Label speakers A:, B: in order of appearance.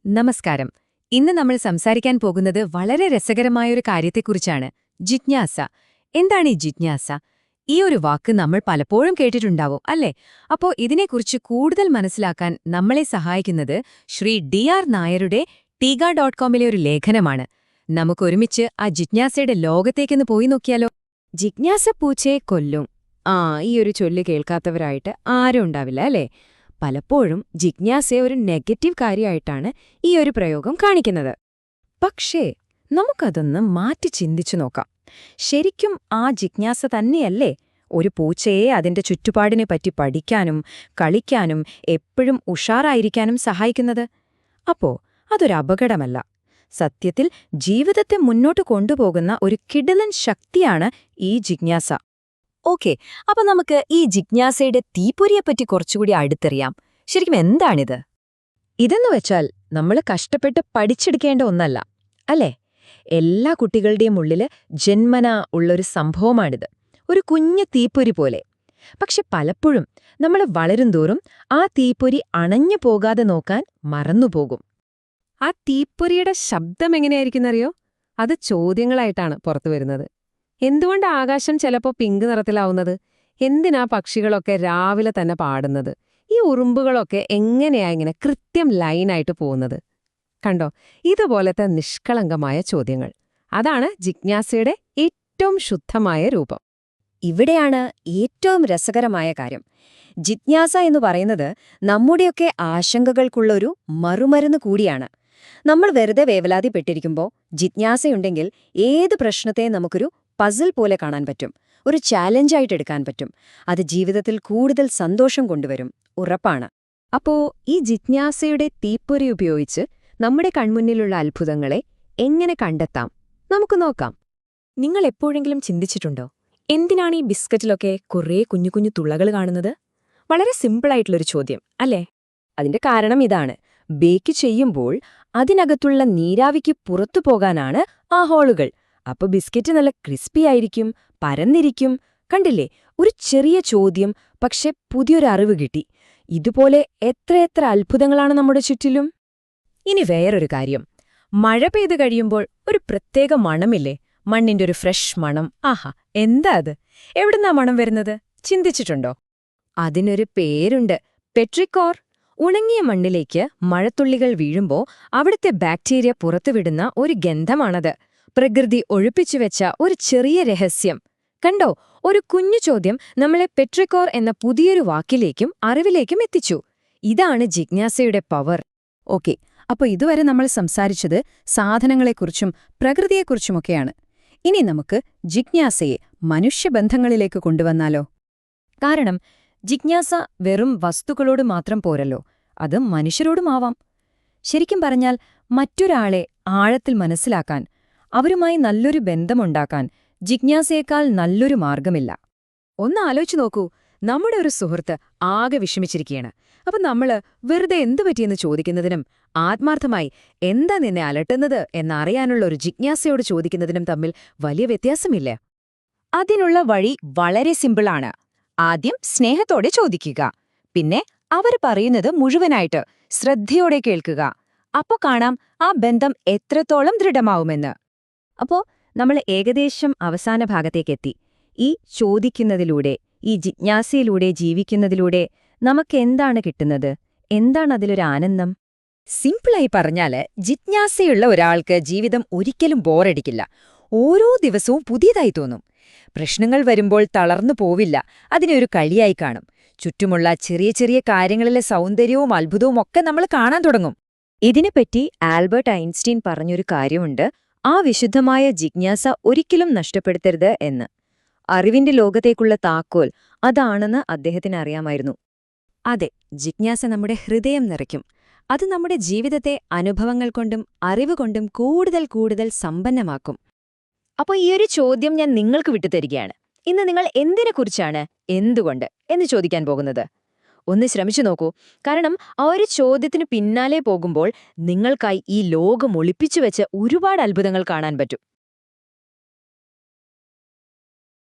A: നമസ്കാരം. ഇന്ന് നമ്മൾ സംസാരിക്കാൻ പോകുന്നത് വളരെ രസകരമായൊരു കാര്യത്തെക്കുറിച്ചാണ്. ജിജ്ഞാസ. എന്താണ് ഈ ജിജ്ഞാസ? ഈ ഒരു വാക്ക് നമ്മൾ പലപ്പോഴും കേട്ടിട്ടുണ്ടാവും, അല്ലേ? അപ്പോ ഇതിനെക്കുറിച്ച് കൂടുതൽ മനസ്സിലാക്കാൻ നമ്മളെ സഹായിക്കുന്നത് ശ്രീ ഡി.ആർ. നായരുടെ ടീക.കോമിലെ ഒരു ലേഖനമാണ്. നമുക്കൊരുമിച്ച് ആ ജിജ്ഞാസയുടെ ലോകത്തേക്കൊന്ന് പോയി നോക്കിയാലോ? ജിജ്ഞാസ പൂച്ചയെ കൊല്ലും. ഈ ഒരു ചൊല്ല് കേൾക്കാത്തവരായിട്ട് ആരും ഉണ്ടാവില്ല, അല്ലേ? പലപ്പോഴും ജിജ്ഞാസയെ ഒരു നെഗറ്റീവ് കാര്യമായിട്ടാണ് ഈ ഒരു പ്രയോഗം കാണിക്കുന്നത്. പക്ഷേ നമുക്കതൊന്ന് മാറ്റി ചിന്തിച്ചു നോക്കാം. ശരിക്കും ആ ജിജ്ഞാസ തന്നെയല്ലേ ഒരു പൂച്ചയെ അതിന്റെ ചുറ്റുപാടിനെപ്പറ്റി പഠിക്കാനും കളിക്കാനും എപ്പോഴും ഉഷാറായിരിക്കാനും സഹായിക്കുന്നത്? അപ്പോ അതൊരു അപകടമല്ല. സത്യത്തിൽ ജീവിതത്തെ മുന്നോട്ട് കൊണ്ടുപോകുന്ന ഒരു കിടിലൻ ശക്തിയാണ് ഈ ജിജ്ഞാസ. ഓക്കെ, അപ്പൊ നമുക്ക് ഈ ജിജ്ഞാസയുടെ തീപ്പൊരിയെപ്പറ്റി കുറച്ചുകൂടി അടുത്തറിയാം. ശരിക്കും എന്താണിത്? ഇതെന്ന് വെച്ചാൽ നമ്മൾ കഷ്ടപ്പെട്ട് പഠിച്ചെടുക്കേണ്ട ഒന്നല്ല, അല്ലേ? എല്ലാ കുട്ടികളുടെയും ഉള്ളില് ജന്മനാ ഉള്ളൊരു സംഭവമാണിത്, ഒരു കുഞ്ഞു തീപ്പൊരി പോലെ. പക്ഷെ പലപ്പോഴും നമ്മൾ വളരുംതോറും ആ തീപ്പൊരി അണഞ്ഞു പോകാതെ നോക്കാൻ മറന്നുപോകും.
B: ആ തീപ്പൊരിയുടെ ശബ്ദം എങ്ങനെയായിരിക്കുന്നറിയോ? അത് ചോദ്യങ്ങളായിട്ടാണ് പുറത്തുവരുന്നത്. എന്തുകൊണ്ട് ആകാശം ചിലപ്പോൾ പിങ്ക് നിറത്തിലാവുന്നത്? എന്തിനാ പക്ഷികളൊക്കെ രാവിലെ തന്നെ പാടുന്നത്? ഈ ഉറുമ്പുകളൊക്കെ എങ്ങനെയാ ഇങ്ങനെ കൃത്യം ലൈനായിട്ട് പോകുന്നത്? കണ്ടോ, ഇതുപോലത്തെ നിഷ്കളങ്കമായ ചോദ്യങ്ങൾ. അതാണ് ജിജ്ഞാസയുടെ ഏറ്റവും ശുദ്ധമായ രൂപം.
A: ഇവിടെയാണ് ഏറ്റവും രസകരമായ കാര്യം. ജിജ്ഞാസ എന്ന് പറയുന്നത് നമ്മുടെയൊക്കെ ആശങ്കകൾക്കുള്ളൊരു മറുമരുന്ന് കൂടിയാണ്. നമ്മൾ വെറുതെ വേവലാതിപ്പെട്ടിരിക്കുമ്പോൾ ജിജ്ഞാസയുണ്ടെങ്കിൽ ഏത് പ്രശ്നത്തെ നമുക്കൊരു പസിൽ പോലെ കാണാൻ പറ്റും, ഒരു ചാലഞ്ചായിട്ട് എടുക്കാൻ പറ്റും. അത് ജീവിതത്തിൽ കൂടുതൽ സന്തോഷം കൊണ്ടുവരും, ഉറപ്പാണ്.
B: അപ്പോ ഈ ജിജ്ഞാസയുടെ തീപ്പൊരി ഉപയോഗിച്ച് നമ്മുടെ കൺമുന്നിലുള്ള അത്ഭുതങ്ങളെ എങ്ങനെ കണ്ടെത്താം? നമുക്ക് നോക്കാം.
A: നിങ്ങൾ എപ്പോഴെങ്കിലും ചിന്തിച്ചിട്ടുണ്ടോ, എന്തിനാണ് ഈ ബിസ്ക്കറ്റിലൊക്കെ കുറേ കുഞ്ഞു കുഞ്ഞു തുളകൾ കാണുന്നത്? വളരെ സിമ്പിളായിട്ടുള്ളൊരു ചോദ്യം, അല്ലേ? അതിന്റെ കാരണം ഇതാണ്. ബേക്ക് ചെയ്യുമ്പോൾ അതിനകത്തുള്ള നീരാവിക്ക് പുറത്തു പോകാനാണ് ആ ഹോളുകൾ. അപ്പൊ ബിസ്ക്കറ്റ് നല്ല ക്രിസ്പിയായിരിക്കും, പരന്നിരിക്കും. കണ്ടില്ലേ? ഒരു ചെറിയ ചോദ്യം, പക്ഷെ പുതിയൊരു അറിവ് കിട്ടി. ഇതുപോലെ എത്രയെത്ര അത്ഭുതങ്ങളാണ് നമ്മുടെ ചുറ്റിലും. ഇനി വേറൊരു കാര്യം. മഴ പെയ്തു കഴിയുമ്പോൾ ഒരു പ്രത്യേക മണമില്ലേ? മണ്ണിന്റെ ഒരു ഫ്രഷ് മണം. ആഹാ, എന്താ അത്? എവിടുന്നാ മണം വരുന്നത്? ചിന്തിച്ചിട്ടുണ്ടോ? അതിനൊരു പേരുണ്ട്, പെട്രിക്കോർ. ഉണങ്ങിയ മണ്ണിലേക്ക് മഴത്തുള്ളികൾ വീഴുമ്പോൾ അവിടുത്തെ ബാക്ടീരിയ പുറത്തുവിടുന്ന ഒരു ഗന്ധമാണത്. പ്രകൃതി ഒഴിപ്പിച്ചുവെച്ച ഒരു ചെറിയ രഹസ്യം. കണ്ടോ, ഒരു കുഞ്ഞു ചോദ്യം നമ്മളെ പെട്രിക്കോർ എന്ന പുതിയൊരു വാക്കിലേക്കും അറിവിലേക്കും എത്തിച്ചു. ഇതാണ് ജിജ്ഞാസയുടെ പവർ. ഓക്കെ, അപ്പൊ ഇതുവരെ നമ്മൾ സംസാരിച്ചത് സാധനങ്ങളെക്കുറിച്ചും പ്രകൃതിയെക്കുറിച്ചുമൊക്കെയാണ്. ഇനി നമുക്ക് ജിജ്ഞാസയെ മനുഷ്യബന്ധങ്ങളിലേക്ക് കൊണ്ടുവന്നാലോ? കാരണം ജിജ്ഞാസ വെറും വസ്തുക്കളോട് മാത്രം പോരല്ലോ, അത് മനുഷ്യരോടുമാവാം. ശരിക്കും പറഞ്ഞാൽ മറ്റൊരാളെ ആഴത്തിൽ മനസ്സിലാക്കാൻ, അവരുമായി നല്ലൊരു ബന്ധമുണ്ടാക്കാൻ ജിജ്ഞാസയേക്കാൾ നല്ലൊരു മാർഗമില്ല. ഒന്ന് ആലോചിച്ചു നോക്കൂ, നമ്മുടെ ഒരു സുഹൃത്ത് ആകെ വിഷമിച്ചിരിക്കുകയാണ്. അപ്പൊ നമ്മള് വെറുതെ എന്തു പറ്റിയെന്ന് ചോദിക്കുന്നതിനും ആത്മാർത്ഥമായി എന്താ നിന്നെ അലട്ടുന്നത് എന്നറിയാനുള്ള ഒരു ജിജ്ഞാസയോട് ചോദിക്കുന്നതിനും തമ്മിൽ വലിയ വ്യത്യാസമില്ലേ? അതിനുള്ള വഴി വളരെ സിമ്പിളാണ്. ആദ്യം സ്നേഹത്തോടെ ചോദിക്കുക, പിന്നെ അവർ പറയുന്നത് മുഴുവനായിട്ട് ശ്രദ്ധയോടെ കേൾക്കുക. അപ്പോ കാണാം ആ ബന്ധം എത്രത്തോളം ദൃഢമാവുമെന്ന്. അപ്പോ നമ്മൾ ഏകദേശം അവസാന ഭാഗത്തേക്കെത്തി. ഈ ചോദിക്കുന്നതിലൂടെ, ഈ ജിജ്ഞാസയിലൂടെ ജീവിക്കുന്നതിലൂടെ നമുക്കെന്താണ് കിട്ടുന്നത്? എന്താണ് അതിലൊരു ആനന്ദം? സിമ്പിളായി പറഞ്ഞാല്, ജിജ്ഞാസയുള്ള ഒരാൾക്ക് ജീവിതം ഒരിക്കലും ബോറടിക്കില്ല. ഓരോ ദിവസവും പുതിയതായി തോന്നും. പ്രശ്നങ്ങൾ വരുമ്പോൾ തളർന്നു പോവില്ല, അതിനെ ഒരു കളിയായി കാണും. ചുറ്റുമുള്ള ചെറിയ ചെറിയ കാര്യങ്ങളിലെ സൗന്ദര്യവും അത്ഭുതവും ഒക്കെ നമ്മൾ കാണാൻ തുടങ്ങും. ഇതിനെപ്പറ്റി ആൽബർട്ട് ഐൻസ്റ്റീൻ പറഞ്ഞൊരു കാര്യമുണ്ട്, ആ വിശുദ്ധമായ ജിജ്ഞാസ ഒരിക്കലും നഷ്ടപ്പെടുത്തരുത് എന്ന്. അറിവിന്റെ ലോകത്തേക്കുള്ള താക്കോൽ അതാണെന്ന് അദ്ദേഹത്തിന് അറിയാമായിരുന്നു. അതെ, ജിജ്ഞാസ നമ്മുടെ ഹൃദയം നിറയ്ക്കും. അത് നമ്മുടെ ജീവിതത്തെ അനുഭവങ്ങൾ കൊണ്ടും അറിവ് കൊണ്ടും കൂടുതൽ കൂടുതൽ സമ്പന്നമാക്കും. അപ്പോൾ ഈ ഒരു ചോദ്യം ഞാൻ നിങ്ങൾക്ക് വിട്ടുതരികയാണ്. ഇന്ന് നിങ്ങൾ എന്തിനെക്കുറിച്ചാണ് എന്തുകൊണ്ട് എന്ന് ചോദിക്കാൻ പോകുന്നത്? ഒന്ന് ശ്രമിച്ചു നോക്കൂ. കാരണം ആ ഒരു ചോദ്യത്തിന് പിന്നാലെ പോകുമ്പോൾ നിങ്ങൾക്കായി ഈ ലോകം ഒളിപ്പിച്ചുവെച്ച് ഒരുപാട് അത്ഭുതങ്ങൾ കാണാൻ പറ്റും.